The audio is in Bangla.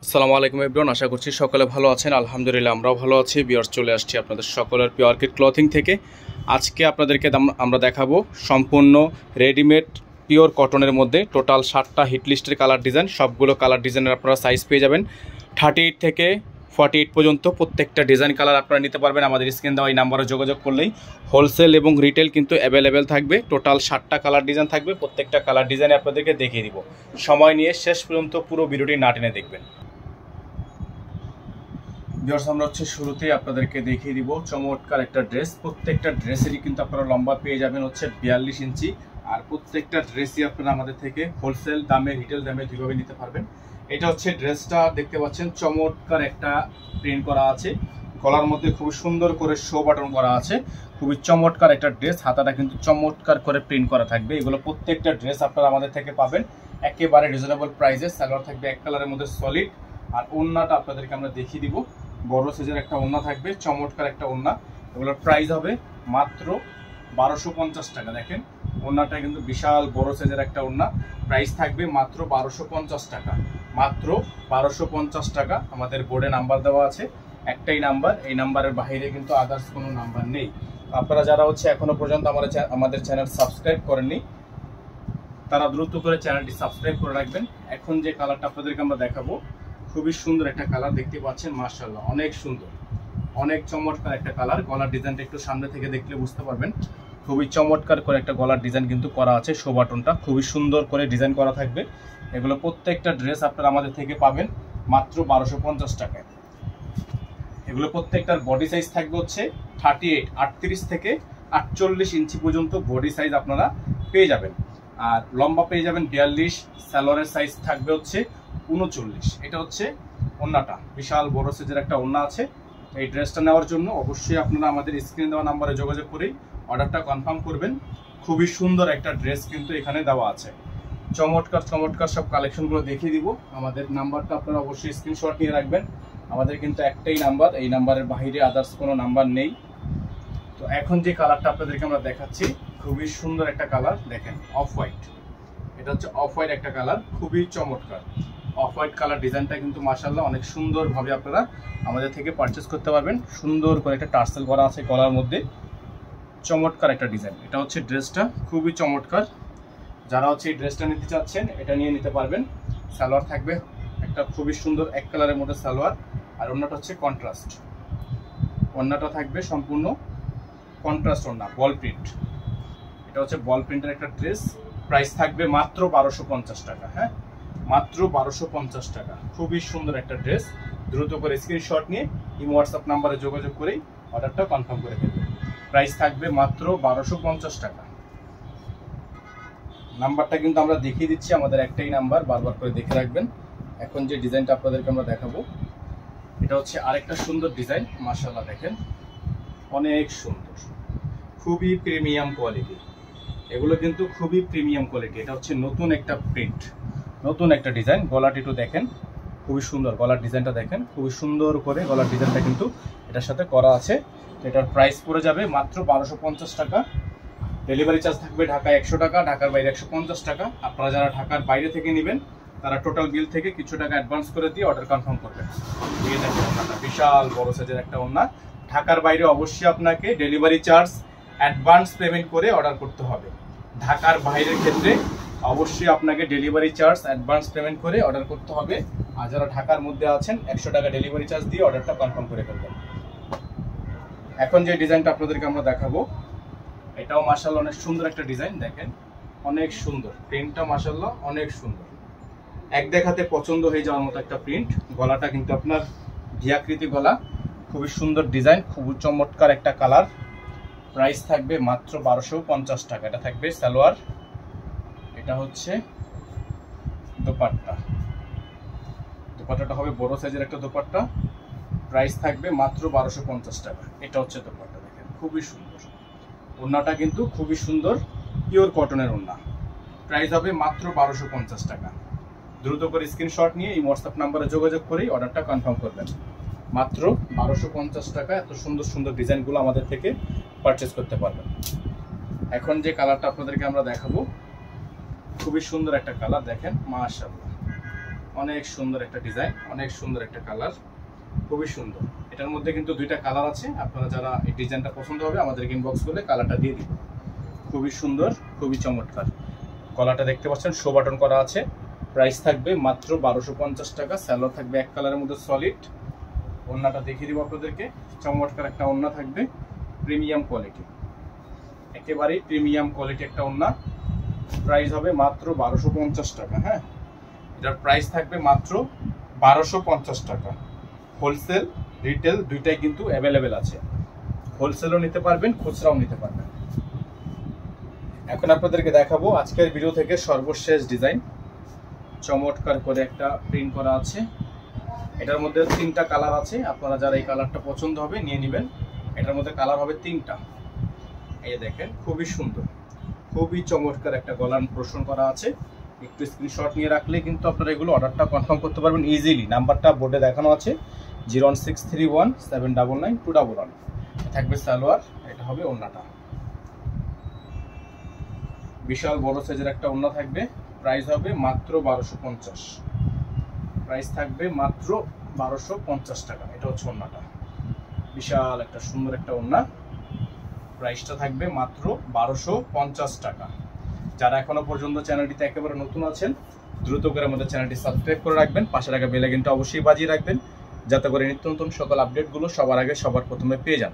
আসসালামু আলাইকুম এভরিওয়ান, আশা করছি সকলে ভালো আছেন। আলহামদুলিল্লাহ আমরাও ভালো আছি। ভিউয়ার্স, চলে আসছি আপনাদের সকলের পিওর কিড ক্লথিং থেকে। আজকে আপনাদেরকে আমরা দেখাবো সম্পূর্ণ রেডিমেড পিওর কটনের মধ্যে টোটাল 7টা হিট লিস্টের কালার ডিজাইন। সবগুলো কালার ডিজাইনের আপনারা সাইজ পেয়ে যাবেন 38 থেকে 48 পর্যন্ত। প্রত্যেকটা ডিজাইন কালার আপনারা নিতে পারবেন। আমাদের স্ক্রিন দেওয়া এই নাম্বারে যোগাযোগ করলেই হোলসেল এবং রিটেল কিন্তু অ্যাভেলেবেল থাকবে। টোটাল 7টা কালার ডিজাইন থাকবে। প্রত্যেকটা কালার ডিজাইনে আপনাদেরকে দেখিয়ে দিব। সময় নিয়ে শেষ পর্যন্ত পুরো ভিডিওটি না টেনে দেখবেন। ভিউয়ার্স, আমরা শুরুতেই আপনাদেরকে দেখিয়ে দিব চমৎকার একটা ড্রেস। প্রত্যেকটা ড্রেসেরই কিন্তু আপনারা লম্বা পেয়ে যাবেন 42 ইঞ্চি। আর প্রত্যেকটা ড্রেসই আপনারা আমাদের থেকে হোলসেল দামে রিটেল দামে দুইভাবে নিতে পারবেন। এটা ড্রেসটা দেখতে পাচ্ছেন, চমৎকার একটা প্রিন্ট করা আছে। গলার মধ্যে খুব সুন্দর করে শো বাটন করা আছে। খুবই চমৎকার একটা ড্রেস। হাতাটা কিন্তু চমৎকার করে প্রিন্ট করা থাকবে। এগুলো প্রত্যেকটা ড্রেস আপনারা আমাদের থেকে পাবেন একেবারে রিজনেবল প্রাইসে। সালোয়ার থাকবে এক কালারের মধ্যে সলিড। আর ওড়নাটা আপনাদেরকে আমরা দেখিয়ে দিব। বড় সাইজের একটা ওড়না থাকবে, চমৎকার একটা ওড়না। এগুলোর প্রাইস হবে মাত্র 1250 টাকা। দেখেন ওড়নাটা কিন্তু বিশাল বড় সাইজের একটা ওড়না। প্রাইস থাকবে মাত্র 1250 টাকা। মাত্র 1250 টাকা। আমাদের বোর্ডে নাম্বার দেওয়া আছে, একটাই নাম্বার। এই নাম্বারের বাইরে কিন্তু আদার্স কোনো নাম্বার নেই। আপনারা যারা এখনো পর্যন্ত আমাদের চ্যানেল সাবস্ক্রাইব করেননি, তারা দ্রুত করে চ্যানেলটি সাবস্ক্রাইব করে রাখবেন। এখন যে কালারটা আপনাদেরকে আমরা দেখাবো, খুবই সুন্দর একটা কালার দেখতে পাচ্ছেন। মাশাআল্লাহ, অনেক সুন্দর, অনেক চমৎকার একটা কালার। গলার ডিজাইনটা একটু সামনে থেকে দেখলে বুঝতে পারবেন। খুবই চমৎকার করে একটা গলার ডিজাইন কিন্তু করা আছে। শো বাটনটা খুবই সুন্দর করে ডিজাইন করা থাকবে। এগুলো প্রত্যেকটা ড্রেস আপনারা আমাদের থেকে পাবেন মাত্র 1250 টাকায়। এগুলো প্রত্যেকটার বডি সাইজ থাকবে 38 থেকে 48 ইঞ্চি পর্যন্ত বডি সাইজ আপনারা পেয়ে যাবেন। আর লম্বা পেয়ে যাবেন 42। সালোয়ারের সাইজ থাকবে 39। এটা ওড়নাটা বিশাল বড় সাইজের একটা ওড়না আছে। এই ড্রেসটা নেওয়ার জন্য অবশ্যই আপনারা আমাদের স্ক্রিনে দেওয়া নাম্বারে যোগাযোগ করেই অর্ডারটা কনফার্ম করবেন। খুবই সুন্দর একটা ড্রেস কিন্তু এখানে দেওয়া আছে। চমৎকার চমৎকার সব কালেকশনগুলো দেখিয়ে দিব। আমাদের নাম্বারটা আপনারা অবশ্যই স্ক্রিনশট নিয়ে রাখবেন। আমাদের কিন্তু একটাই নাম্বার, এই নাম্বারের বাইরে আদার্স কোনো নাম্বার নেই। তো এখন যে কালারটা আপনাদেরকে আমরা দেখাচ্ছি, খুবই সুন্দর একটা কালার। দেখেন অফ হোয়াইট। এটা অফ হোয়াইট একটা কালার, খুবই চমৎকার। অফ হোয়াইট কালার ডিজাইনটা কিন্তু মাশাআল্লাহ অনেক সুন্দরভাবে আপনারা আমাদের থেকে পারচেস করতে পারবেন। সুন্দর করে একটা টার্সেল করা আছে গলার মধ্যে, চমৎকার একটা ডিজাইন। এটা ড্রেসটা খুবই চমৎকার। যারা এই ড্রেসটা নিতে চাচ্ছেন, এটা নিয়ে নিতে পারবেন। সালোয়ার থাকবে একটা খুবই সুন্দর এক কালারের মধ্যে সালোয়ার। আর ওড়নাটা কন্ট্রাস্ট। ওড়নাটা থাকবে সম্পূর্ণ কন্ট্রাস্ট ওড়না, বল প্রিন্ট। এটা বল প্রিন্টের একটা ড্রেস। প্রাইস থাকবে মাত্র 1250 টাকা। হ্যাঁ, মাত্র 1250 টাকা। খুবই সুন্দর একটা ড্রেস। দ্রুত করে স্ক্রিনশট নিয়ে হোয়াটসঅ্যাপ নাম্বারে যোগাযোগ করেই অর্ডারটা কনফার্ম করে ফেলবেন। প্রাইস থাকবে মাত্র 1250 টাকা। নাম্বারটা কিন্তু আমরা দেখিয়ে দিচ্ছি, আমাদের একটাই নাম্বার, বারবার করে দেখে রাখবেন। এখন যে ডিজাইনটা আপনাদেরকে আমরা দেখাবো, এটা আরেকটা সুন্দর ডিজাইন। মাশাআল্লাহ, দেখেন অনেক সুন্দর, খুবই প্রিমিয়াম কোয়ালিটি। এগুলো কিন্তু খুবই প্রিমিয়াম কোয়ালিটি। এটা নতুন একটা প্রিন্ট, নতুন একটা ডিজাইন। গলাটি একটু দেখেন, খুবই সুন্দর। গলার ডিজাইনটা দেখেন, খুবই সুন্দর করে গলার ডিজাইনটা কিন্তু এটার সাথে করা আছে। এটার প্রাইস পড়ে যাবে মাত্র 1250 টাকা। ডেলিভারি চার্জ থাকবে ঢাকায় 100 টাকা, ঢাকার বাইরে 150 টাকা। আপনারা যারা ঢাকার বাইরে থেকে নেবেন, তারা টোটাল বিল থেকে কিছু টাকা অ্যাডভান্স করে দিয়ে অর্ডার কনফার্ম করবেন। এই দেখেন ওড়নাটা, বিশাল বড় সাইজের একটা ওড়না। ঢাকার বাইরে অবশ্যই আপনাকে ডেলিভারি চার্জ অ্যাডভান্স পেমেন্ট করে অর্ডার করতে হবে। ঢাকার বাইরের ক্ষেত্রে অবশ্যই আপনাকে ডেলিভারি চার্জ অ্যাডভান্স পেমেন্ট করে অর্ডার করতে হবে। আর যারা ঢাকার মধ্যে আছেন, 100 টাকা ডেলিভারি চার্জ দিয়ে অর্ডারটা কনফার্ম করে ফেলবেন। এখন যে ডিজাইনটা আপনাদেরকে আমরা দেখাবো, এটাও মাশাআল্লাহ অনেক সুন্দর একটা ডিজাইন। দেখেন অনেক সুন্দর প্রিন্টটা, মাশাআল্লাহ অনেক সুন্দর। এক দেখাতে পছন্দ হয়ে যাওয়ার মতো একটা প্রিন্ট। গলাটা কিন্তু আপনার ভিয়াকৃতি গলা, খুবই সুন্দর ডিজাইন, খুবই চমৎকার একটা কালার। প্রাইস থাকবে মাত্র 1250 টাকা। এটা থাকবে সালোয়ার। এটা দোপাট্টা। দোপাট্টাটা হবে বড় সাইজের একটা দোপাট্টা। প্রাইস থাকবে মাত্র 1250 টাকা। এটা দোপাট্টা। দেখেন খুবই সুন্দর। ওড়নাটা কিন্তু খুবই সুন্দর, পিওর কটনের ওড়না। প্রাইস হবে মাত্র 1250 টাকা। দ্রুত করে স্ক্রিনশট নিয়ে এই হোয়াটসঅ্যাপ নাম্বারে যোগাযোগ করেই অর্ডারটা কনফার্ম করবেন। মাত্র 1250 টাকা এত সুন্দর সুন্দর ডিজাইনগুলো আমাদের থেকে পারচেস করতে পারবেন। এখন যে কালারটা আপনাদেরকে আমরা দেখাবো, খুবই সুন্দর একটা কালার। দেখেন মাশাআল্লাহ, অনেক সুন্দর একটা ডিজাইন, অনেক সুন্দর একটা কালার, খুবই সুন্দর। এটার মধ্যে কিন্তু দুইটা কালার আছে, আপনারা যারা এই ডিজাইনটা পছন্দ হবে আমাদেরকে ইনবক্স করলে কালারটা দিয়ে দিব। খুবই সুন্দর, খুবই চমৎকার। গলাটা দেখতে পাচ্ছেন শো বাটন করা আছে। প্রাইস থাকবে মাত্র 1250 টাকা। স্যালোয়ার থাকবে এক কালারের মধ্যে সলিড। ওড়নাটা দেখিয়ে দিব আপনাদেরকে, চমৎকার একটা ওড়না থাকবে, প্রিমিয়াম কোয়ালিটি, একেবারেই প্রিমিয়াম কোয়ালিটি একটা ওড়না। প্রাইস হবে মাত্র 1250 টাকা। হ্যাঁ, এটার প্রাইস থাকবে মাত্র 1250 টাকা। হোলসেল রিটেল দুইটাই কিন্তু অ্যাভেলেবেল আছে, হোলসেলও নিতে পারবেন, খুচরাও নিতে পারবেন। এখন আপনাদেরকে দেখাবো আজকের ভিডিও থেকে সর্বশেষ ডিজাইন। চমৎকার করে একটা প্রিন্ট করা আছে, এটার মধ্যে 3টা কালার আছে। আপনারা যারা এই কালারটা পছন্দ হবে নিয়ে নেবেন। এটার মধ্যে কালার হবে 3টা। এই দেখেন, খুবই সুন্দর, খুবই চমৎকার একটা গলান পোর্শন করা আছে। একটু স্ক্রিনশট নিয়ে রাখলে কিন্তু আপনারা এগুলো অর্ডারটা কনফার্ম করতে পারবেন ইজিলি। নাম্বারটা বোর্ডে দেখানো আছে 01631799211। থাকবে সালোয়ার, এটা হবে ওড়নাটা, বিশাল বড় সাইজের একটা ওড়না থাকবে। প্রাইস হবে মাত্র 1250। প্রাইস থাকবে মাত্র 1250 টাকা। এটা হচ্ছে ওড়নাটা, বিশাল একটা সুন্দর একটা ওড়না। প্রাইসটা থাকবে মাত্র 1250 টাকা। যারা এখনো পর্যন্ত চ্যানেলটিতে একেবারে নতুন আছেন দ্রুত করে আমাদের চ্যানেলটি সাবস্ক্রাইব করে রাখবেন, পাশে রাখা বেল আইকনটা অবশ্যই বাজিয়ে রাখবেন, যাতে করে নিত্য নতুন সকল আপডেটগুলো সবার আগে সবার প্রথমে পেয়ে যান।